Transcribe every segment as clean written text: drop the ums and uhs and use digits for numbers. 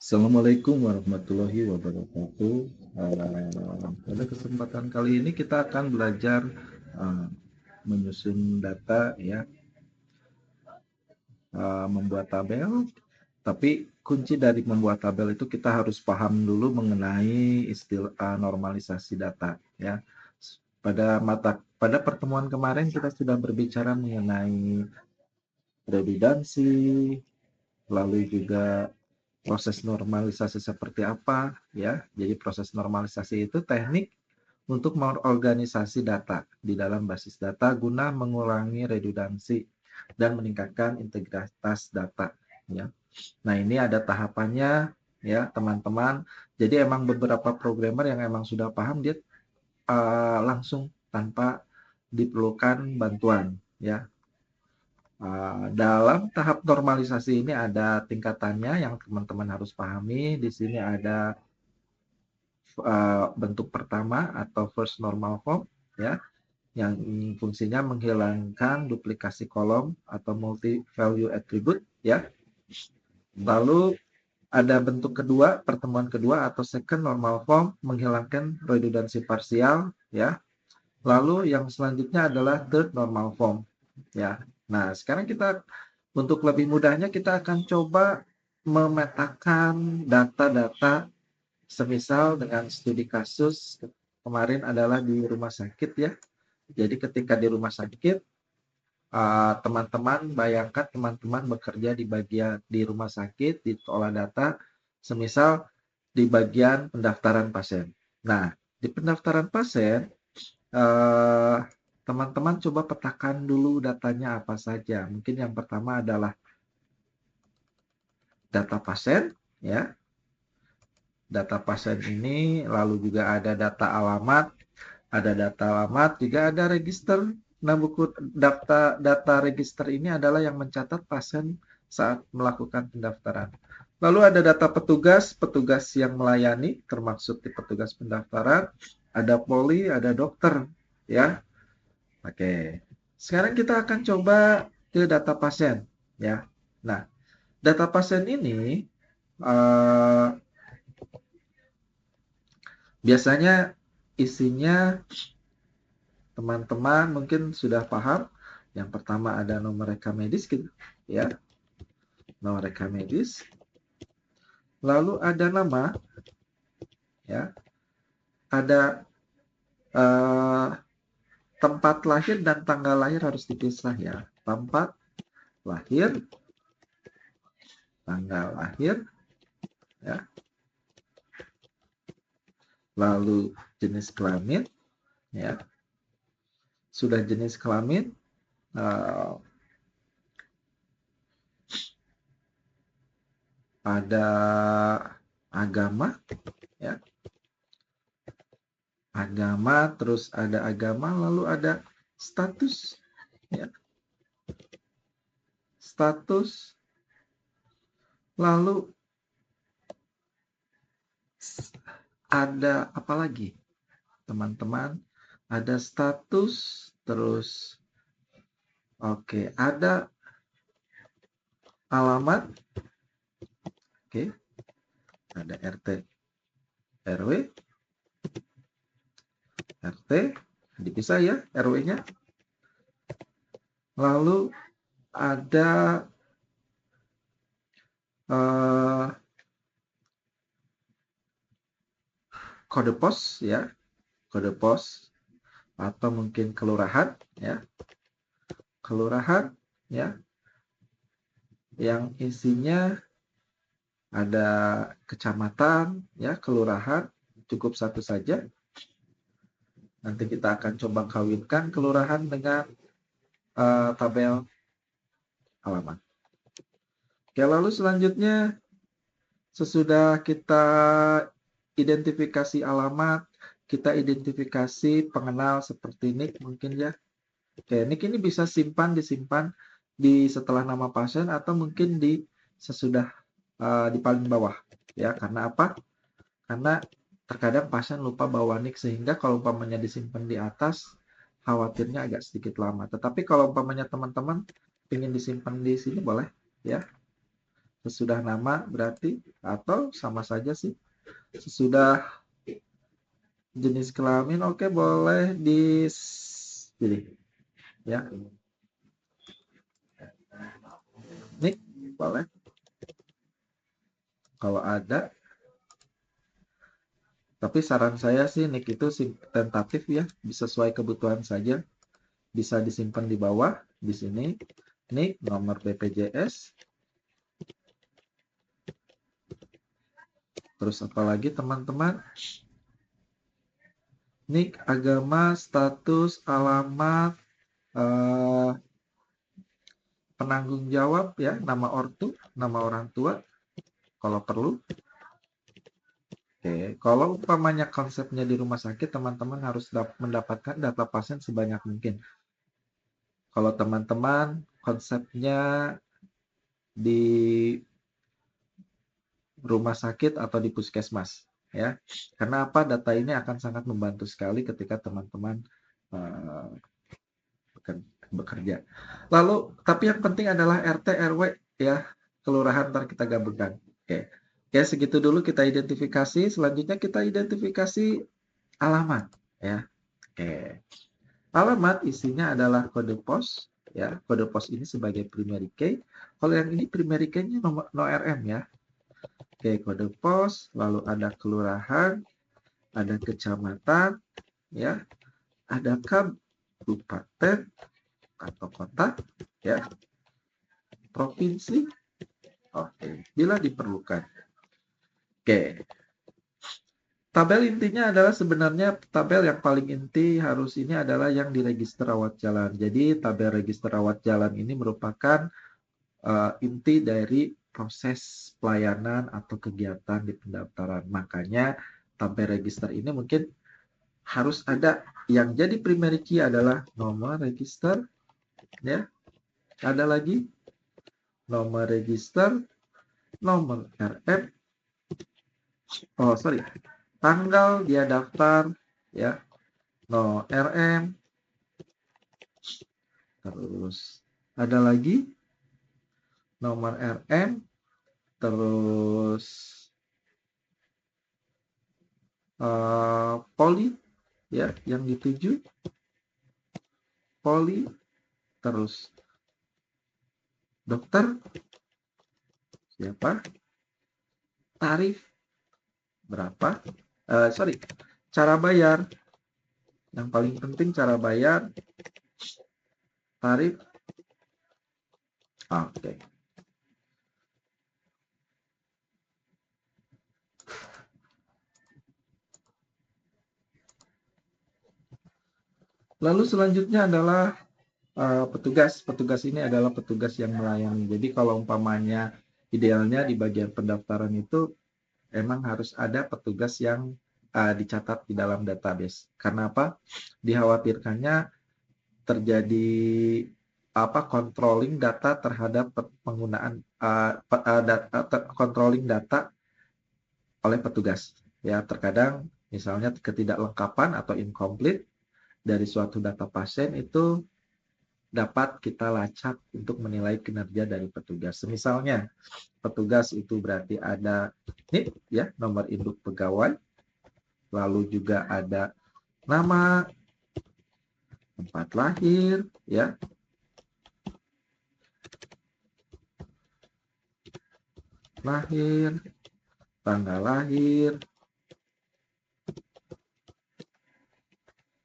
Assalamualaikum warahmatullahi wabarakatuh. Pada kesempatan kali ini kita akan belajar uh, menyusun data, ya, membuat tabel. Tapi kunci dari membuat tabel itu kita harus paham dulu mengenai istilah normalisasi data, ya. Pada pertemuan kemarin kita sudah berbicara mengenai redundansi, lalu juga proses normalisasi seperti apa, ya. Jadi proses normalisasi itu teknik untuk mengorganisasi data di dalam basis data guna mengurangi redundansi dan meningkatkan integritas data, ya. Nah, ini ada tahapannya, ya, teman-teman. Jadi emang beberapa programmer yang emang sudah paham dia langsung tanpa diperlukan bantuan, ya. Dalam tahap normalisasi ini ada tingkatannya yang teman-teman harus pahami. Di sini ada bentuk pertama atau first normal form, ya, yang fungsinya menghilangkan duplikasi kolom atau multi value attribute, ya. Lalu ada bentuk kedua, pertemuan kedua atau second normal form, menghilangkan redundansi parsial, ya. Lalu yang selanjutnya adalah third normal form, ya. Nah, sekarang kita untuk lebih mudahnya kita akan coba memetakan data-data semisal dengan studi kasus kemarin adalah di rumah sakit, ya. Jadi ketika di rumah sakit, teman-teman bayangkan teman-teman bekerja di bagian di rumah sakit, di olah data, semisal di bagian pendaftaran pasien. Nah, di pendaftaran pasien, eh, teman-teman coba petakan dulu datanya apa saja. Mungkin yang pertama adalah data pasien, ya. Data pasien ini lalu juga ada data alamat, juga ada register. Nah, buku data register ini adalah yang mencatat pasien saat melakukan pendaftaran. Lalu ada data petugas, petugas yang melayani, termasuk di petugas pendaftaran, ada poli, ada dokter, ya. Oke. Sekarang kita akan coba ke data pasien, ya. Nah, data pasien ini eh, biasanya isinya teman-teman mungkin sudah paham. Yang pertama ada nomor rekam medis, gitu, ya, nomor rekam medis. Lalu ada nama, ya, ada eh, tempat lahir dan tanggal lahir harus dipisah, ya. Tempat lahir, tanggal lahir, ya. Lalu jenis kelamin, ya. Sudah jenis kelamin, eh, ada agama, ya. Agama, terus ada agama, lalu ada status, ya. Status, lalu ada apa lagi, teman-teman? Ada status, terus oke, ada alamat, oke, ada RT, RW, RT, dipisah, ya, RW-nya. Lalu ada eh, kode pos, ya, kode pos atau mungkin kelurahan, ya, kelurahan, ya, yang isinya ada kecamatan, ya, kelurahan, cukup satu saja. Nanti kita akan coba kawinkan kelurahan dengan tabel halaman. Oke, lalu selanjutnya sesudah kita identifikasi alamat, kita identifikasi pengenal seperti nick mungkin, ya. Oke, nick ini bisa disimpan di setelah nama pasien atau mungkin di sesudah di paling bawah, ya. Karena apa? Karena terkadang pasien lupa bawa nick, sehingga kalau umpamanya disimpan di atas khawatirnya agak sedikit lama. Tetapi kalau umpamanya teman-teman ingin disimpan di sini boleh, ya. Sesudah nama berarti, atau sama saja sih. Sesudah jenis kelamin, oke, boleh dipilih ya. Nih, boleh. Kalau ada, tapi saran saya sih nick itu tentatif ya, sesuai kebutuhan saja. Bisa disimpan di bawah, di sini, nick, nomor BPJS, terus apalagi teman-teman, nick, agama, status, alamat, penanggung jawab ya, nama ortu, nama orang tua, kalau perlu. Oke, kalau umpamanya konsepnya di rumah sakit, teman-teman harus mendapatkan data pasien sebanyak mungkin. Kalau teman-teman konsepnya di rumah sakit atau di puskesmas, ya, karena apa? Data ini akan sangat membantu sekali ketika teman-teman uh, bekerja. Lalu, tapi yang penting adalah RT, RW, ya, kelurahan, ntar kita gabungkan. Oke, oke, segitu dulu kita identifikasi. Selanjutnya kita identifikasi alamat, ya. Oke, alamat isinya adalah kode pos, ya. Kode pos ini sebagai primary key. Kalau yang ini primary key-nya no RM, ya. Oke, kode pos, lalu ada kelurahan, ada kecamatan, ya, ada kabupaten atau kota, ya, provinsi, oke, bila diperlukan. Oke, tabel intinya adalah sebenarnya tabel yang paling inti harus ini adalah yang di register rawat jalan. Jadi tabel register rawat jalan ini merupakan inti dari proses pelayanan atau kegiatan di pendaftaran. Makanya tabel register ini mungkin harus ada. Yang jadi primary key adalah nomor register, ya. Ada lagi nomor register, nomor RM, oh sorry, tanggal dia daftar, ya, no RM, terus ada lagi nomor RM, terus poli, ya, yang dituju, poli, terus dokter, siapa, tarif, berapa, sorry, cara bayar, yang paling penting cara bayar, tarif, oke. Lalu selanjutnya adalah petugas. Petugas ini adalah petugas yang melayani. Jadi kalau umpamanya idealnya di bagian pendaftaran itu emang harus ada petugas yang dicatat di dalam database. Karena apa? Dikhawatirkannya terjadi controlling data terhadap penggunaan controlling data oleh petugas. Ya, terkadang misalnya ketidaklengkapan atau incomplete dari suatu data pasien itu dapat kita lacak untuk menilai kinerja dari petugas. Misalnya, petugas itu berarti ada NIP, ya, nomor induk pegawai, lalu juga ada nama, tempat lahir, ya, lahir, tanggal lahir,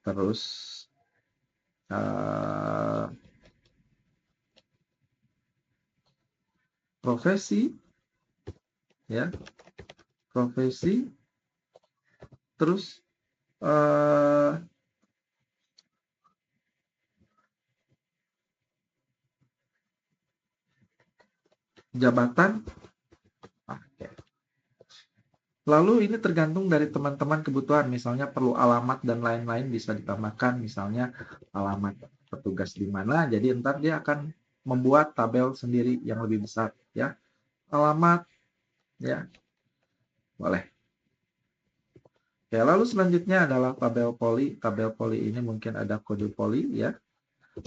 terus profesi, ya, profesi, terus jabatan. Oke. Lalu ini tergantung dari teman-teman kebutuhan, misalnya perlu alamat dan lain-lain bisa ditambahkan, misalnya alamat petugas di mana, jadi ntar dia akan membuat tabel sendiri yang lebih besar, ya. Alamat, ya, boleh. Ya, lalu selanjutnya adalah tabel poli. Tabel poli ini mungkin ada kode poli, ya,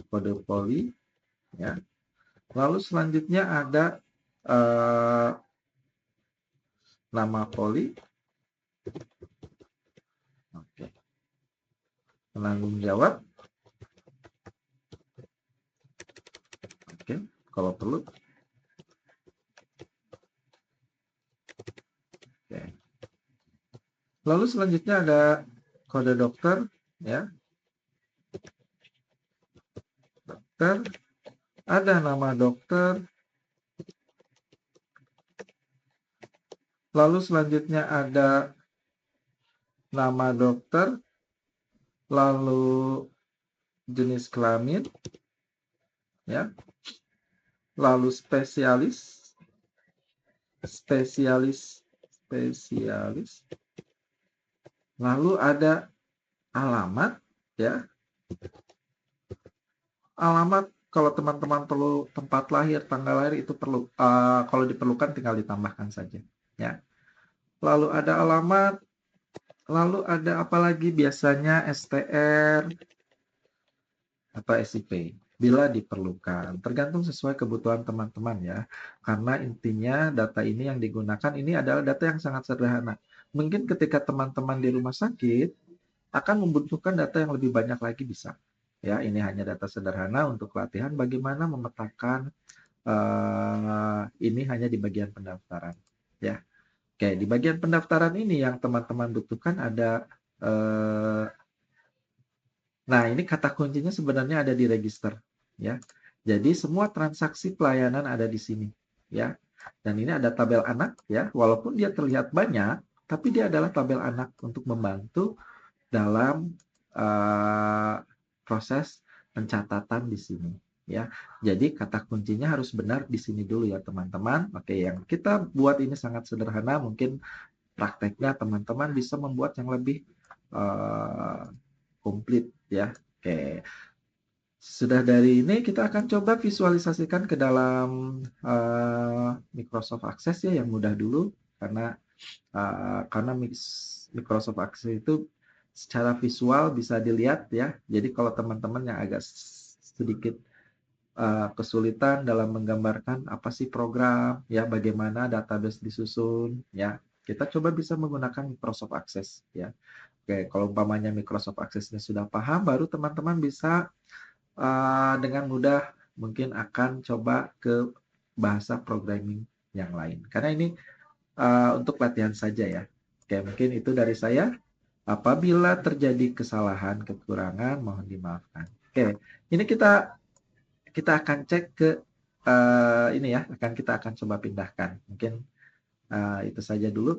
kode poli, ya. Lalu selanjutnya ada uh, nama poli, oke, penanggung jawab, oke, kalau perlu, oke. Lalu selanjutnya ada kode dokter, ya, dokter, ada nama dokter, lalu selanjutnya ada nama dokter, lalu jenis kelamin, ya, lalu spesialis, lalu ada alamat, ya, alamat kalau teman-teman perlu tempat lahir, tanggal lahir itu perlu, kalau diperlukan tinggal ditambahkan saja, ya. Lalu ada alamat, lalu ada apa lagi biasanya STR atau SIP bila diperlukan. Tergantung sesuai kebutuhan teman-teman ya. Karena intinya data ini yang digunakan ini adalah data yang sangat sederhana. Mungkin ketika teman-teman di rumah sakit akan membutuhkan data yang lebih banyak lagi bisa. Ya, ini hanya data sederhana untuk latihan bagaimana memetakan ini hanya di bagian pendaftaran. Ya, oke, di bagian pendaftaran ini yang teman-teman butuhkan ada nah, ini kata kuncinya sebenarnya ada di register, ya. Jadi semua transaksi pelayanan ada di sini, ya. Dan ini ada tabel anak, ya. Walaupun dia terlihat banyak, tapi dia adalah tabel anak untuk membantu dalam proses pencatatan di sini, ya. Jadi kata kuncinya harus benar di sini dulu ya, teman-teman. Oke, yang kita buat ini sangat sederhana, mungkin prakteknya teman-teman bisa membuat yang lebih komplit ya. Oke. Sudah dari ini kita akan coba visualisasikan ke dalam Microsoft Access ya yang mudah dulu karena Microsoft Access itu secara visual bisa dilihat ya. Jadi kalau teman-teman yang agak sedikit kesulitan dalam menggambarkan apa sih program ya, bagaimana database disusun ya, kita coba bisa menggunakan Microsoft Access ya. Oke, kalau umpamanya Microsoft Access-nya sudah paham, baru teman-teman bisa dengan mudah mungkin akan coba ke bahasa programming yang lain. Karena ini untuk latihan saja ya. Oke, mungkin itu dari saya. Apabila terjadi kesalahan, kekurangan, mohon dimaafkan. Oke, ini kita akan cek ke ini ya, kita akan coba pindahkan. Mungkin itu saja dulu.